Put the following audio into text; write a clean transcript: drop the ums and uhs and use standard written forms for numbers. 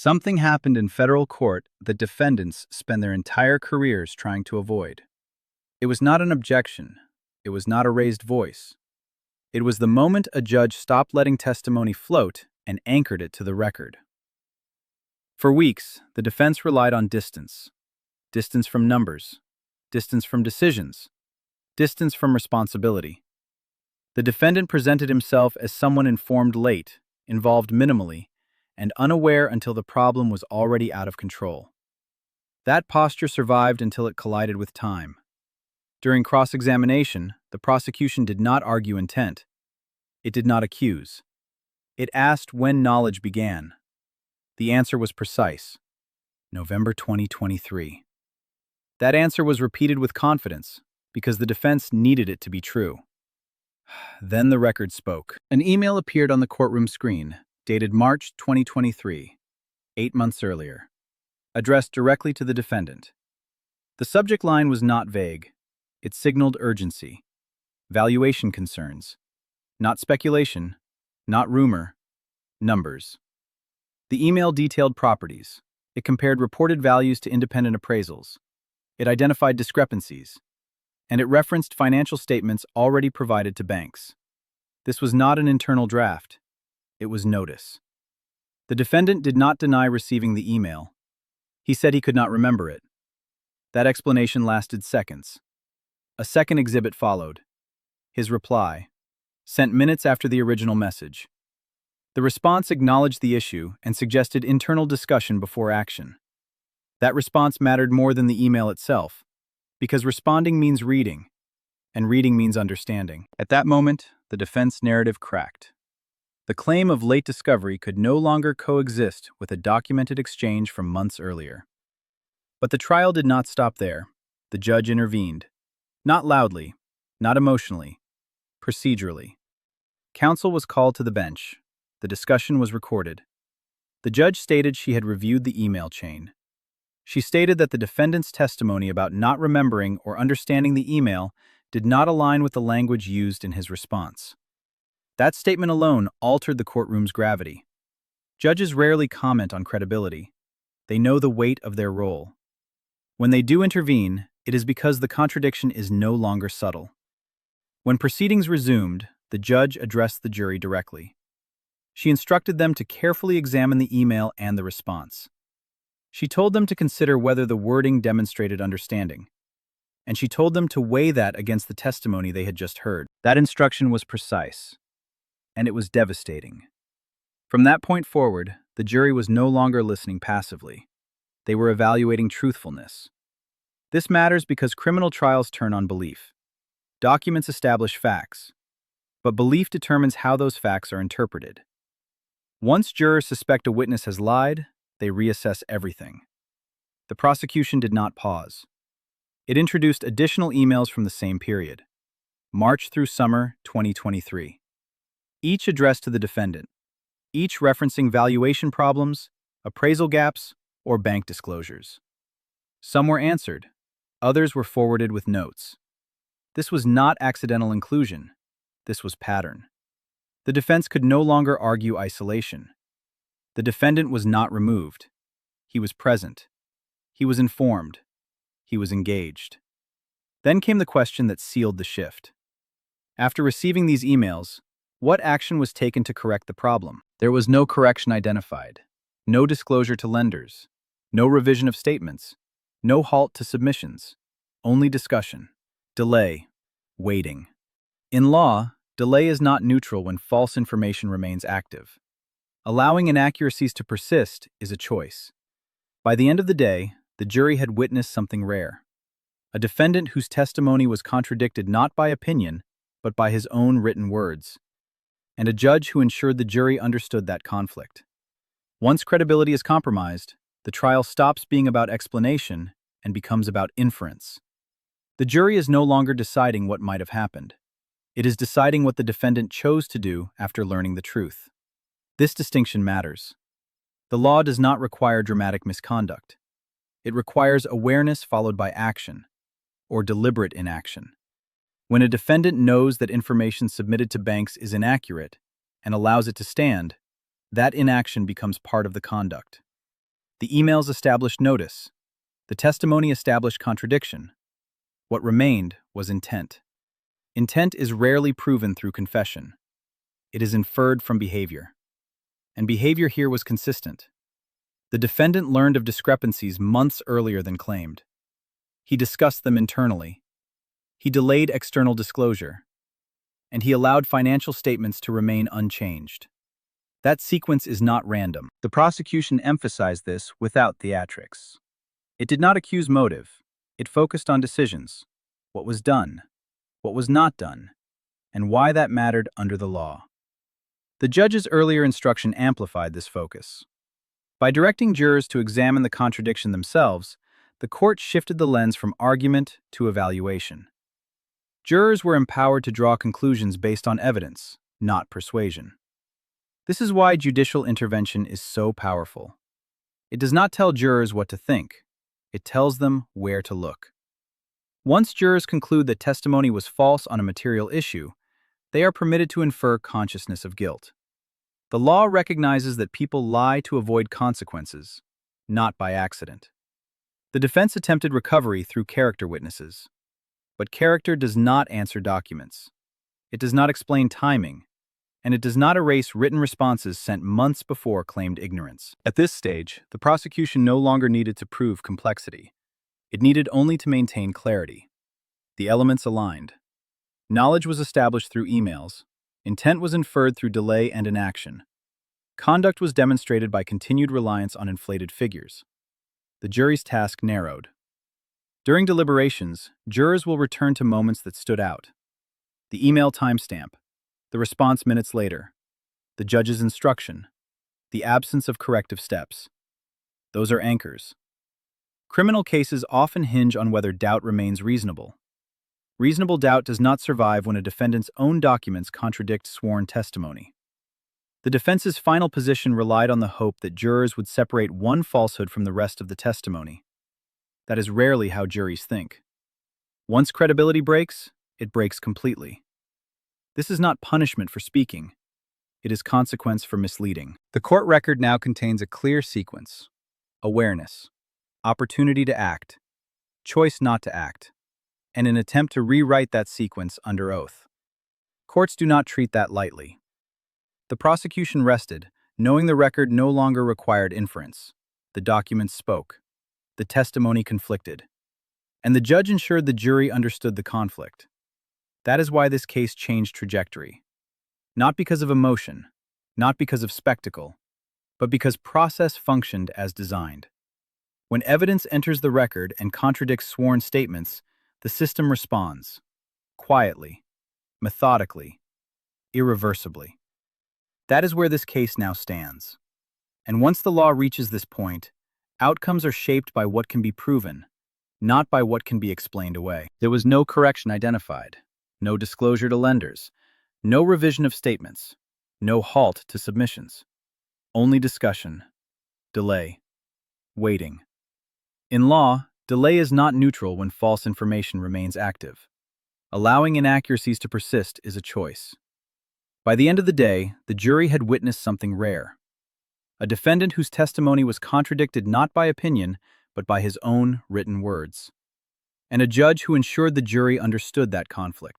Something happened in federal court that defendants spend their entire careers trying to avoid. It was not an objection. It was not a raised voice. It was the moment a judge stopped letting testimony float and anchored it to the record. For weeks, the defense relied on distance. Distance from numbers. Distance from decisions. Distance from responsibility. The defendant presented himself as someone informed late, involved minimally, and unaware until the problem was already out of control. That posture survived until it collided with time. During cross-examination, the prosecution did not argue intent. It did not accuse. It asked when knowledge began. The answer was precise: November 2023. That answer was repeated with confidence because the defense needed it to be true. Then the record spoke. An email appeared on the courtroom screen, dated March 2023, 8 months earlier, addressed directly to the defendant. The subject line was not vague. It signaled urgency, valuation concerns, not speculation, not rumor, numbers. The email detailed properties. It compared reported values to independent appraisals. It identified discrepancies, and it referenced financial statements already provided to banks. This was not an internal draft. It was notice. The defendant did not deny receiving the email. He said he could not remember it. That explanation lasted seconds. A second exhibit followed. His reply, sent minutes after the original message. The response acknowledged the issue and suggested internal discussion before action. That response mattered more than the email itself, because responding means reading, and reading means understanding. At that moment, the defense narrative cracked. The claim of late discovery could no longer coexist with a documented exchange from months earlier. But the trial did not stop there. The judge intervened. Not loudly, not emotionally, procedurally. Counsel was called to the bench. The discussion was recorded. The judge stated she had reviewed the email chain. She stated that the defendant's testimony about not remembering or understanding the email did not align with the language used in his response. That statement alone altered the courtroom's gravity. Judges rarely comment on credibility. They know the weight of their role. When they do intervene, it is because the contradiction is no longer subtle. When proceedings resumed, the judge addressed the jury directly. She instructed them to carefully examine the email and the response. She told them to consider whether the wording demonstrated understanding, and she told them to weigh that against the testimony they had just heard. That instruction was precise, and it was devastating. From that point forward, the jury was no longer listening passively. They were evaluating truthfulness. This matters because criminal trials turn on belief. Documents establish facts, but belief determines how those facts are interpreted. Once jurors suspect a witness has lied, they reassess everything. The prosecution did not pause. It introduced additional emails from the same period, March through summer 2023. Each addressed to the defendant, each referencing valuation problems, appraisal gaps, or bank disclosures. Some were answered, others were forwarded with notes. This was not accidental inclusion. This was pattern. The defense could no longer argue isolation. The defendant was not removed. He was present. He was informed. He was engaged. Then came the question that sealed the shift. After receiving these emails, what action was taken to correct the problem? There was no correction identified, no disclosure to lenders, no revision of statements, no halt to submissions, only discussion, delay, waiting. In law, delay is not neutral when false information remains active. Allowing inaccuracies to persist is a choice. By the end of the day, the jury had witnessed something rare. A defendant whose testimony was contradicted not by opinion, but by his own written words. And a judge who ensured the jury understood that conflict. Once credibility is compromised, the trial stops being about explanation and becomes about inference. The jury is no longer deciding what might have happened. It is deciding what the defendant chose to do after learning the truth. This distinction matters. The law does not require dramatic misconduct. It requires awareness followed by action, or deliberate inaction. When a defendant knows that information submitted to banks is inaccurate and allows it to stand, that inaction becomes part of the conduct. The emails established notice. The testimony established contradiction. What remained was intent. Intent is rarely proven through confession. It is inferred from behavior. And behavior here was consistent. The defendant learned of discrepancies months earlier than claimed. He discussed them internally. He delayed external disclosure. And he allowed financial statements to remain unchanged. That sequence is not random. The prosecution emphasized this without theatrics. It did not accuse motive. It focused on decisions, what was done, what was not done, and why that mattered under the law. The judge's earlier instruction amplified this focus. By directing jurors to examine the contradiction themselves, the court shifted the lens from argument to evaluation. Jurors were empowered to draw conclusions based on evidence, not persuasion. This is why judicial intervention is so powerful. It does not tell jurors what to think. It tells them where to look. Once jurors conclude that testimony was false on a material issue, they are permitted to infer consciousness of guilt. The law recognizes that people lie to avoid consequences, not by accident. The defense attempted recovery through character witnesses. But character does not answer documents. It does not explain timing, and it does not erase written responses sent months before claimed ignorance. At this stage, the prosecution no longer needed to prove complexity. It needed only to maintain clarity. The elements aligned. Knowledge was established through emails. Intent was inferred through delay and inaction. Conduct was demonstrated by continued reliance on inflated figures. The jury's task narrowed. During deliberations, jurors will return to moments that stood out. The email timestamp, the response minutes later, the judge's instruction, the absence of corrective steps. Those are anchors. Criminal cases often hinge on whether doubt remains reasonable. Reasonable doubt does not survive when a defendant's own documents contradict sworn testimony. The defense's final position relied on the hope that jurors would separate one falsehood from the rest of the testimony. That is rarely how juries think. Once credibility breaks, it breaks completely. This is not punishment for speaking. It is consequence for misleading. The court record now contains a clear sequence: awareness, opportunity to act, choice not to act, and an attempt to rewrite that sequence under oath. Courts do not treat that lightly. The prosecution rested, knowing the record no longer required inference. The documents spoke. The testimony conflicted. And the judge ensured the jury understood the conflict. That is why this case changed trajectory. Not because of emotion, not because of spectacle, but because process functioned as designed. When evidence enters the record and contradicts sworn statements, the system responds. Quietly, methodically, irreversibly. That is where this case now stands. And once the law reaches this point, outcomes are shaped by what can be proven, not by what can be explained away. There was no correction identified, no disclosure to lenders, no revision of statements, no halt to submissions. Only discussion, delay, waiting. In law, delay is not neutral when false information remains active. Allowing inaccuracies to persist is a choice. By the end of the day, the jury had witnessed something rare. A defendant whose testimony was contradicted not by opinion, but by his own written words. And a judge who ensured the jury understood that conflict.